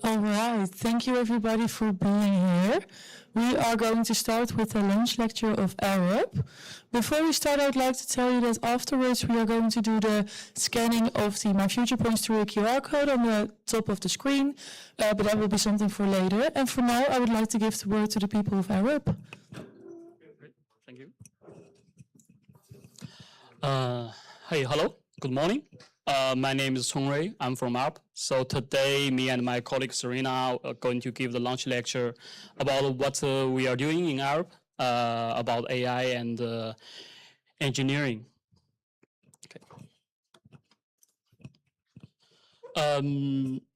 All right, thank you everybody for being here. We are going to start with the lunch lecture of Arup. Before we start, I would like to tell you that afterwards we are going to do the scanning of the My Future Points through a QR code on the top of the screen, but that will be something for later. And for now, I would like to give the word to the people of Arup. Great, thank you. Hey, hello, good morning. My name is Chongrui. I'm from Arup. So today, me and my colleague Serena are going to give the lunch lecture about what we are doing in Arup, about AI and engineering. Okay.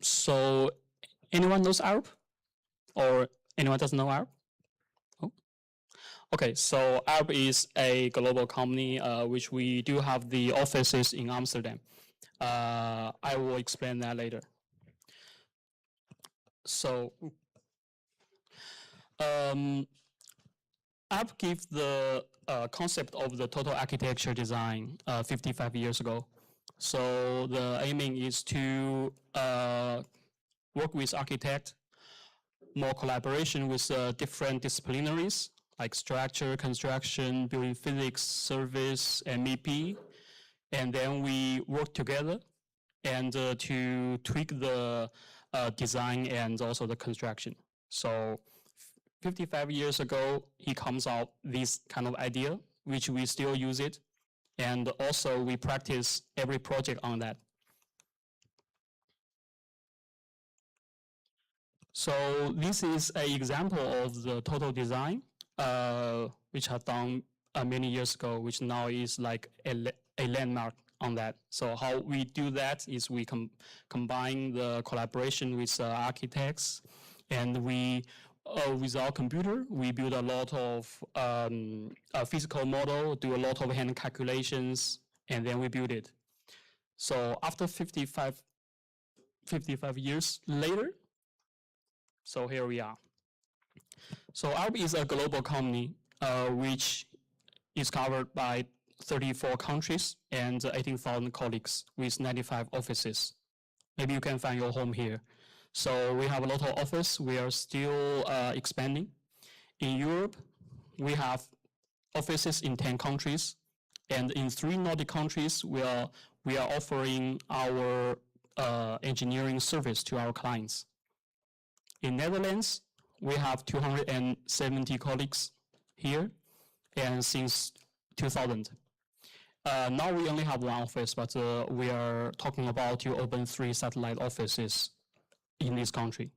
So anyone knows Arup? Or anyone doesn't know Arup? Oh. Okay, so Arup is a global company which we do have the offices in Amsterdam. I will explain that later. So, Arup gave the concept of the total architecture design 55 years ago. So the aiming is to work with architects, more collaboration with different disciplinaries like structure, construction, building physics, service, MEP. And then we work together and to tweak the design and also the construction. So 55 years ago, he comes out this kind of idea, which we still use it. And also we practice every project on that. So this is an example of the total design, which I done many years ago, which now is like a landmark on that. So how we do that is we combine the collaboration with architects, and we, with our computer, we build a lot of a physical model, do a lot of hand calculations, and then we build it. So after 55 years later, so here we are. So Arup is a global company which is covered by 34 countries and 18,000 colleagues with 95 offices. Maybe you can find your home here. So we have a lot of offices. We are still expanding. In Europe, we have offices in 10 countries. And in 3 Nordic countries, we are offering our engineering service to our clients. In Netherlands, we have 270 colleagues here, and since 2000. Now we only have 1 office, but we are talking about to open 3 satellite offices in this country.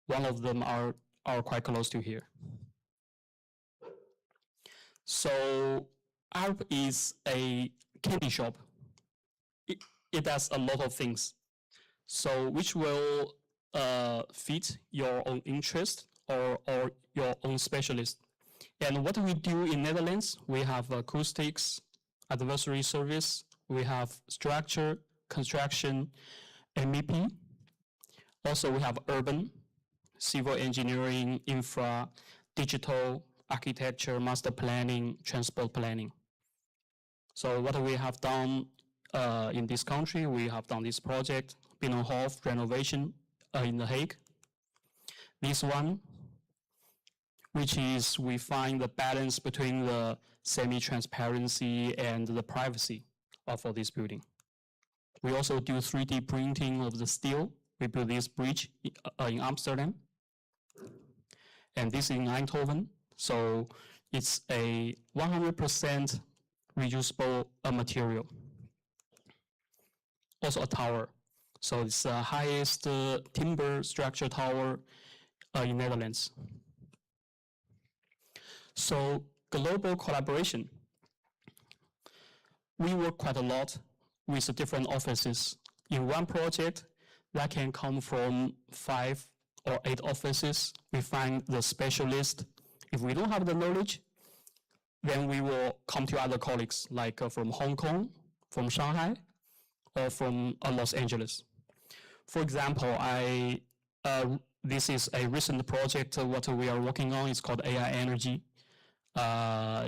One of them are quite close to here. So Arup is a candy shop. It does a lot of things. So which will fit your own interest or your own specialist. And what we do in Netherlands, we have acoustics, advisory service, we have structure, construction, MEP. Also, we have urban, civil engineering, infra, digital, architecture, master planning, transport planning. So what we have done in this country, we have done this project, Binnenhof renovation in The Hague. This one, which is we find the balance between the semi-transparency and the privacy for this building. We also do 3D printing of the steel. We built this bridge in Amsterdam. And this in Eindhoven. So It's a 100% reusable material. Also a tower. So it's the highest timber structure tower in Netherlands. So global collaboration. We work quite a lot with different offices. In one project, that can come from 5 or 8 offices. We find the specialist. If we don't have the knowledge, then we will come to other colleagues, like from Hong Kong, from Shanghai, or from Los Angeles. For example, this is a recent project. What we are working on is called AI Energy.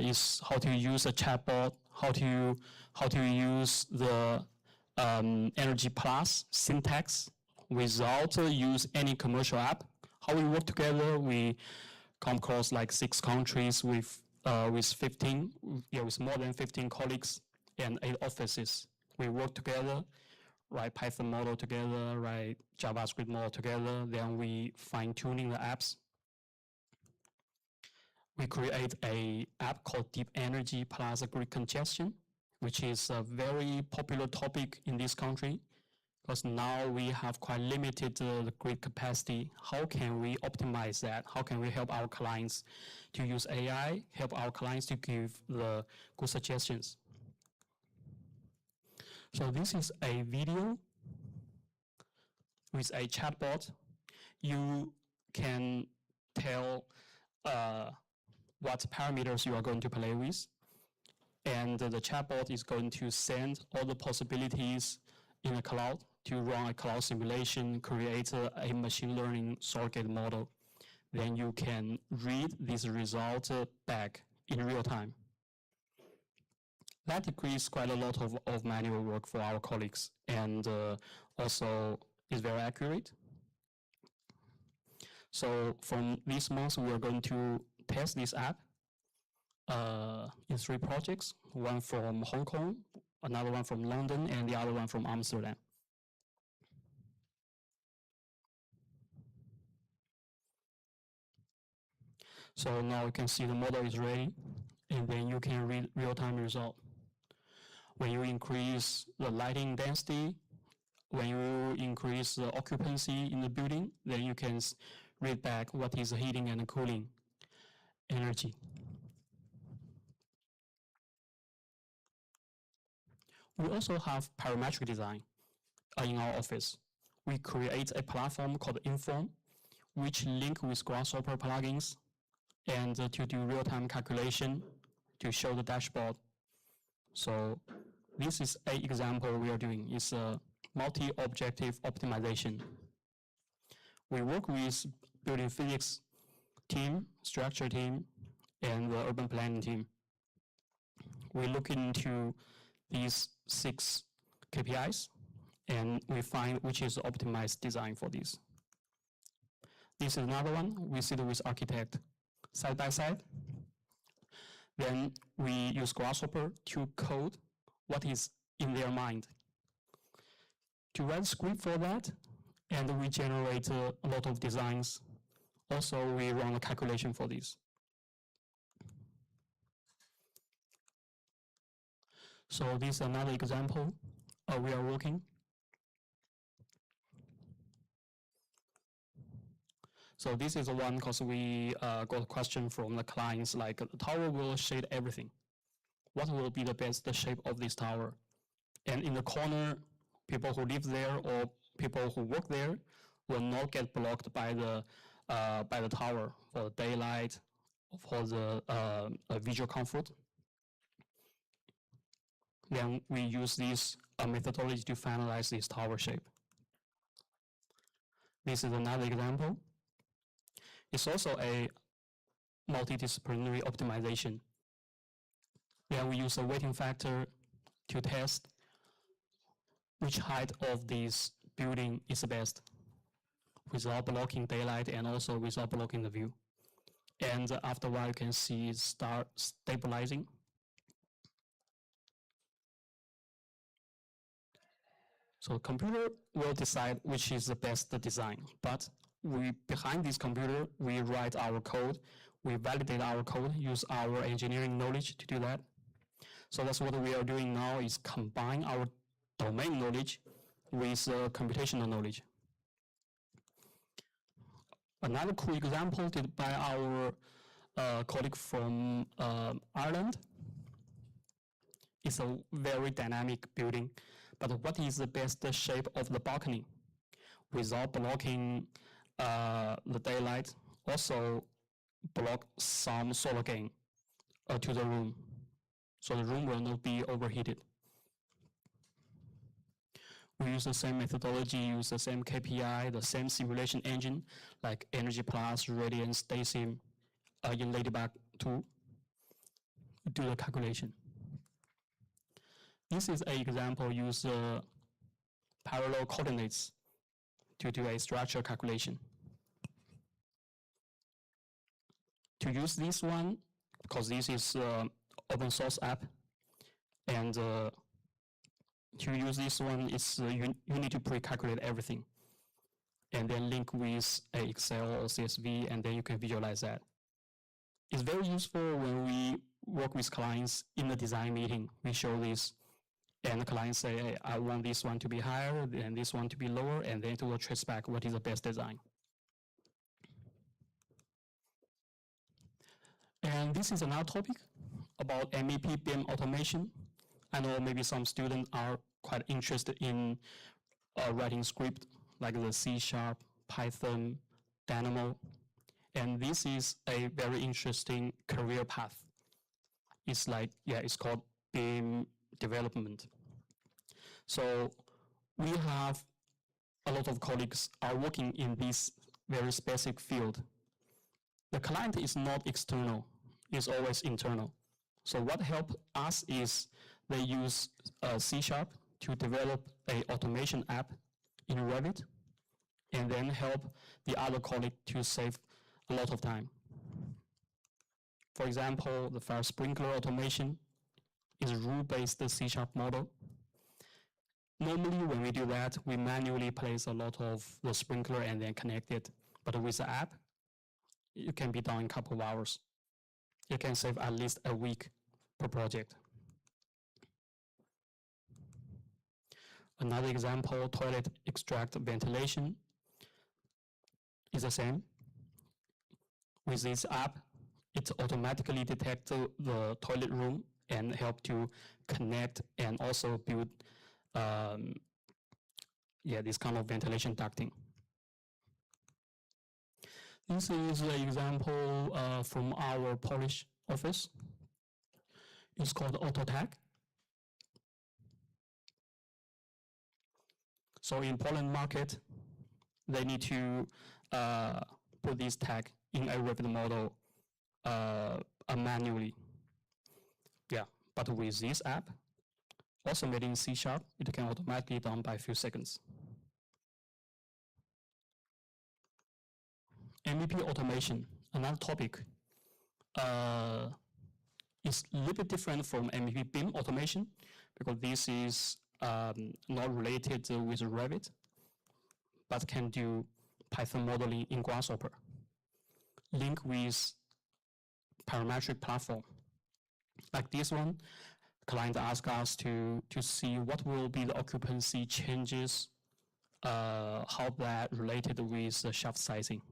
Is how to use a chatbot, how to use the Energy Plus syntax without use any commercial app. How we work together, we come across like 6 countries with more than 15 colleagues and 8 offices. We work together, write Python model together, write JavaScript model together, then we fine-tuning the apps. We create an app called Deep Energy Plus Grid Congestion, which is a very popular topic in this country, because now we have quite limited grid capacity. How can we optimize that? How can we help our clients to use AI, help our clients to give the good suggestions? So this is a video with a chatbot. You can tell what parameters you are going to play with, and the chatbot is going to send all the possibilities in the cloud to run a cloud simulation, create a machine learning surrogate model. Then you can read this result back in real time. That decreases quite a lot of manual work for our colleagues, and also is very accurate. So from this month, we are going to test this app in 3 projects, one from Hong Kong, another one from London, and the other one from Amsterdam. So now you can see the model is ready, and then you can read real-time result. When you increase the lighting density, when you increase the occupancy in the building, then you can read back what is the heating and cooling energy. We also have parametric design in our office. We create a platform called Inform, which link with Grasshopper plugins and to do real-time calculation to show the dashboard. So this is an example we are doing. It's a multi-objective optimization. We work with building physics team, structure team, and the urban planning team. We look into these 6 KPIs, and we find which is the optimized design for this. This is another one. We sit with architect side by side. Then we use Grasshopper to code what is in their mind. To write script for that, and we generate a lot of designs. Also, we run a calculation for this. So this is another example we are working. So this is the one because we got a question from the clients like, the tower will shade everything. What will be the best shape of this tower? And in the corner, people who live there or people who work there will not get blocked by the tower for daylight, for the visual comfort. Then we use this methodology to finalize this tower shape. This is another example. It's also a multidisciplinary optimization. Then we use a weighting factor to test which height of this building is the best without blocking daylight and also without blocking the view. And after a while, you can see it start stabilizing. So computer will decide which is the best design, but behind this computer, we write our code, we validate our code, use our engineering knowledge to do that. So that's what we are doing now, is combine our domain knowledge with computational knowledge. Another cool example did by our colleague from Ireland is a very dynamic building. But what is the best shape of the balcony without blocking the daylight? Also block some solar gain to the room, so the room will not be overheated. We use the same methodology, use the same KPI, the same simulation engine, like Energy Plus, Radiance, Daysim, in Ladybug to do the calculation. This is an example, use parallel coordinates to do a structure calculation. To use this one, because this is open source app, and to use this one, it's you need to pre-calculate everything, and then link with a Excel or CSV, and then you can visualize that. It's very useful when we work with clients in the design meeting. We show this, and the clients say, hey, I want this one to be higher, and this one to be lower, and then it will trace back what is the best design. And this is another topic about MEP BIM automation. I know maybe some students are quite interested in writing script like the C#, Python, Dynamo. And this is a very interesting career path. It's like, it's called BIM development. So we have a lot of colleagues are working in this very specific field. The client is not external, it's always internal. So what helped us is they use C# to develop an automation app in Revit, and then help the other colleague to save a lot of time. For example, the fire sprinkler automation is a rule-based C# model. Normally, when we do that, we manually place a lot of the sprinkler and then connect it. But with the app, it can be done in a couple of hours. You can save at least a week per project. Another example, toilet extract ventilation is the same. With this app, it automatically detects the toilet room and help to connect and also build this kind of ventilation ducting. This is an example from our Polish office. It's called AutoTag. So in Poland market, they need to put this tag in a Revit model manually. But with this app, also made in C#, it can automatically done by a few seconds. MEP automation, another topic, is a little bit different from MEP BIM automation, because this is not related with Revit, but can do Python modeling in Grasshopper. Link with parametric platform. Like this one, client asked us to see what will be the occupancy changes, how that related with the shaft sizing.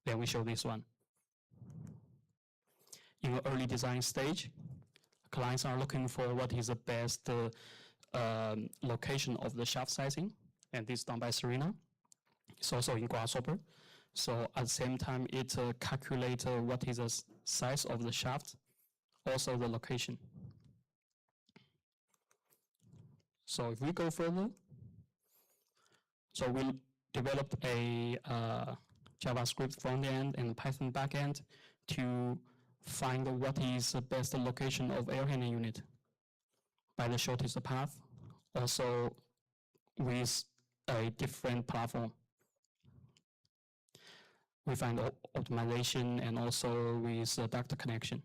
Then we show this one. In the early design stage, clients are looking for what is the best location of the shaft sizing, and this is done by Serena. It's also in Grasshopper. So at the same time, it calculates what is the size of the shaft, also the location. So if we go further, so we developed a JavaScript front end and Python backend to find what is the best location of air handling unit by the shortest path, also with a different platform. We find optimization and also with duct connection.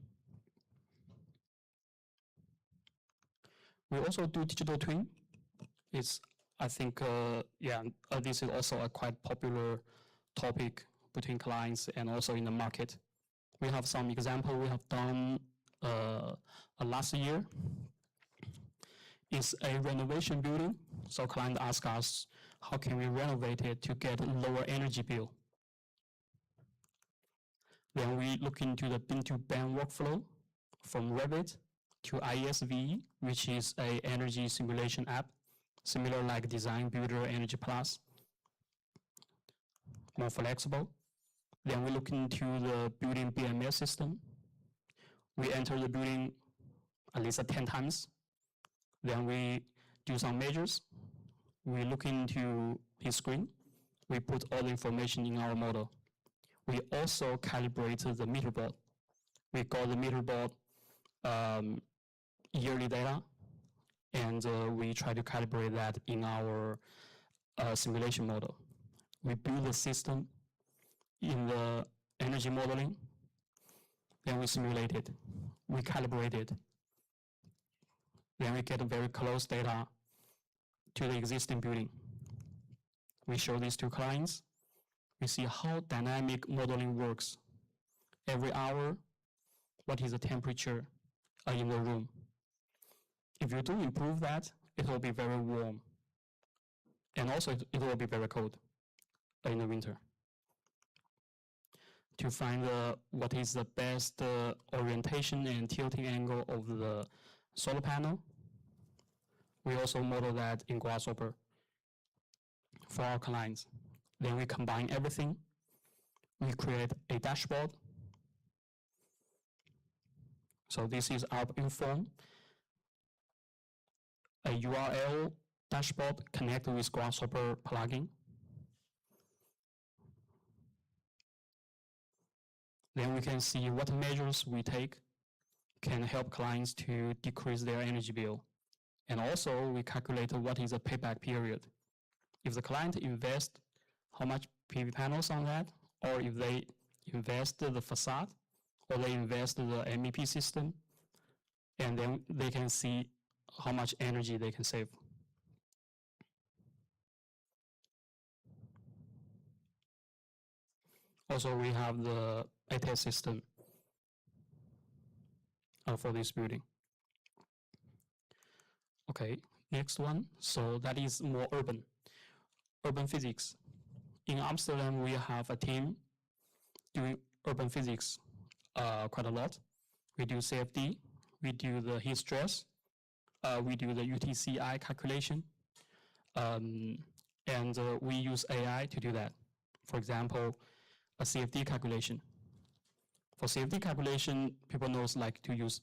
We also do digital twin. It's, I think, this is also a quite popular topic between clients and also in the market. We have some example we have done last year. It's a renovation building. So client asked us, how can we renovate it to get lower energy bill? Then we look into the bin-to-ban workflow from Revit to ISV, which is a energy simulation app, similar like Design Builder Energy Plus, more flexible. Then we look into the building BMS system. We enter the building at least 10 times. Then we do some measures. We look into his screen. We put all the information in our model. We also calibrate the meter board. We got the meter board yearly data, and we try to calibrate that in our simulation model. We build the system in the energy modeling, then we simulate it, we calibrate it, then we get very close data to the existing building. We show this to clients. We see how dynamic modeling works. Every hour, what is the temperature in the room? If you do improve that, it will be very warm. And also it will be very cold in the winter. To find what is the best orientation and tilting angle of the solar panel, we also model that in Grasshopper for our clients. Then we combine everything. We create a dashboard. So this is our inform, a URL dashboard connected with Grasshopper plugin. Then we can see what measures we take can help clients to decrease their energy bill. And also we calculate what is the payback period. If the client invests how much PV panels on that, or if they invest the facade, or they invest the MEP system, and then they can see how much energy they can save. Also, we have the ATES system for this building. Okay, next one. So that is more urban physics. In Amsterdam, we have a team doing urban physics quite a lot. We do CFD, we do the heat stress, we do the UTCI calculation, and we use AI to do that. For example, a CFD calculation. For CFD calculation, people knows like to use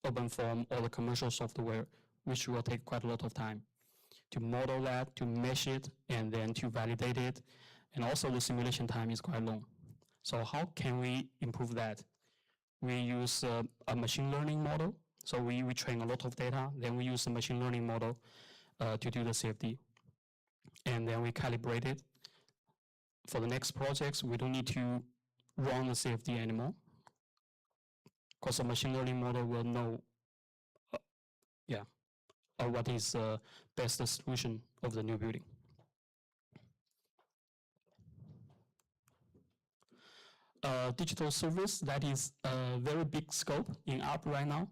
OpenFOAM or the commercial software, which will take quite a lot of time to model that, to mesh it, and then to validate it. And also the simulation time is quite long. So how can we improve that? We use a machine learning model. So we train a lot of data, then we use a machine learning model to do the CFD. And then we calibrate it. For the next projects, we don't need to run the CFD anymore, because the machine learning model will know what is the best solution of the new building. Digital service, that is a very big scope in Arup right now,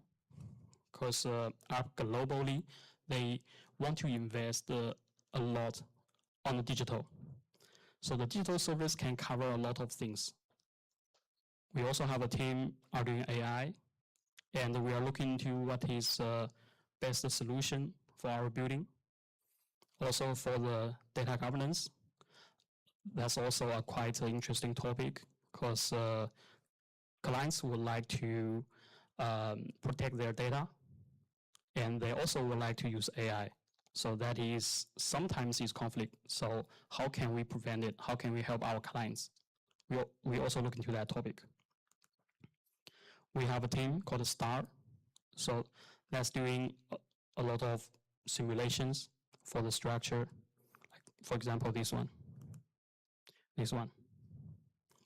because Arup globally, they want to invest a lot on the digital. So the digital service can cover a lot of things. We also have a team doing AI, and we are looking into what is best solution for our building. Also for the data governance, that's also a quite interesting topic, because clients would like to protect their data, and they also would like to use AI. So that is sometimes is conflict. So how can we prevent it? How can we help our clients? We also look into that topic. We have a team called STAR. So that's doing a lot of simulations for the structure. Like for example, this one.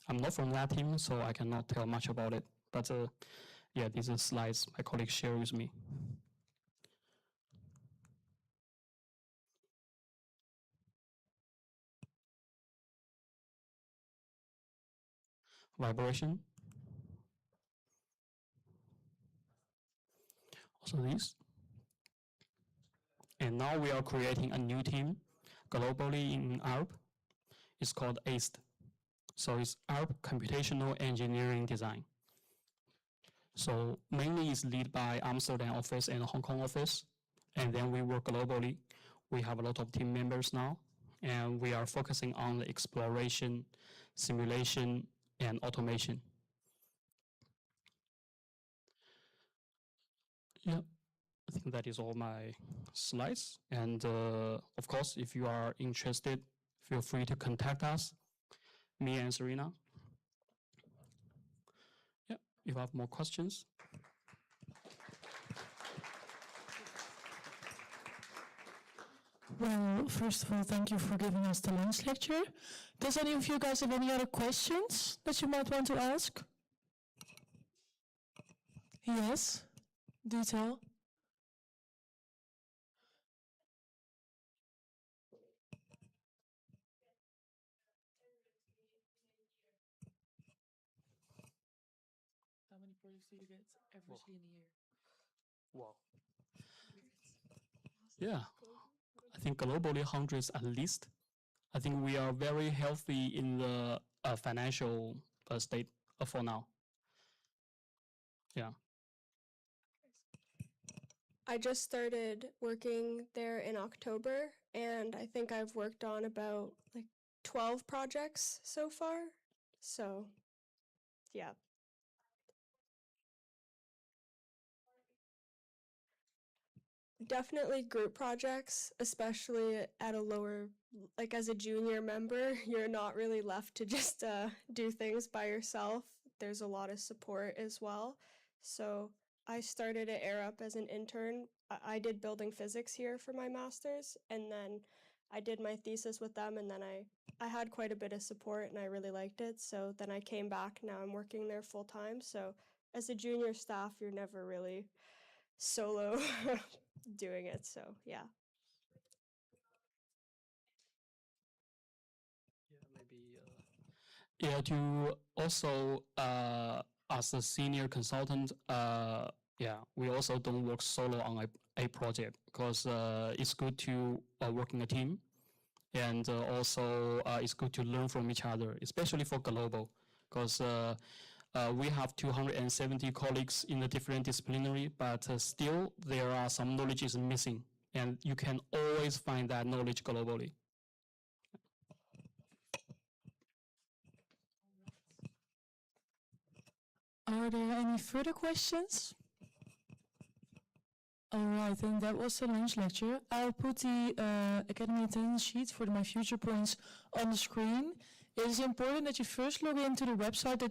I'm not from that team, so I cannot tell much about it. But yeah, these are slides my colleagues share with me. Vibration. also this. And now we are creating a new team globally in Arup. It's called ACE. So it's Arup Computational Engineering Design. So mainly it's led by Amsterdam office and Hong Kong office. And then we work globally. We have a lot of team members now. And we are focusing on the exploration, simulation, and automation. Yeah, I think that is all my slides. And of course, if you are interested, feel free to contact us, me and Serena. Yeah, if you have more questions. Well, first of all, thank you for giving us the lunch lecture. Does any of you guys have any other questions that you might want to ask? Yes, do tell. How many projects do you get averagely in a year? Wow. Yeah, I think globally hundreds at least. I think we are very healthy in the financial state for now. Yeah. I just started working there in October, and I think I've worked on about like 12 projects so far. So, yeah. Definitely group projects, especially at a lower, like as a junior member, you're not really left to just do things by yourself. There's a lot of support as well. So I started at Arup as an intern. I did building physics here for my master's, and then I did my thesis with them, and then I had quite a bit of support and I really liked it. So then I came back, now I'm working there full time. So as a junior staff, you're never really solo doing it, so yeah. Yeah, to also as a senior consultant, yeah, we also don't work solo on a project because it's good to work in a team, and also it's good to learn from each other, especially for global, because we have 270 colleagues in the different disciplinary, but still there are some knowledge is missing, and you can always find that knowledge globally. Are there any further questions? All right, then that was the lunch lecture. I'll put the Academy attendance sheet for my future points on the screen. It is important that you first log into the website that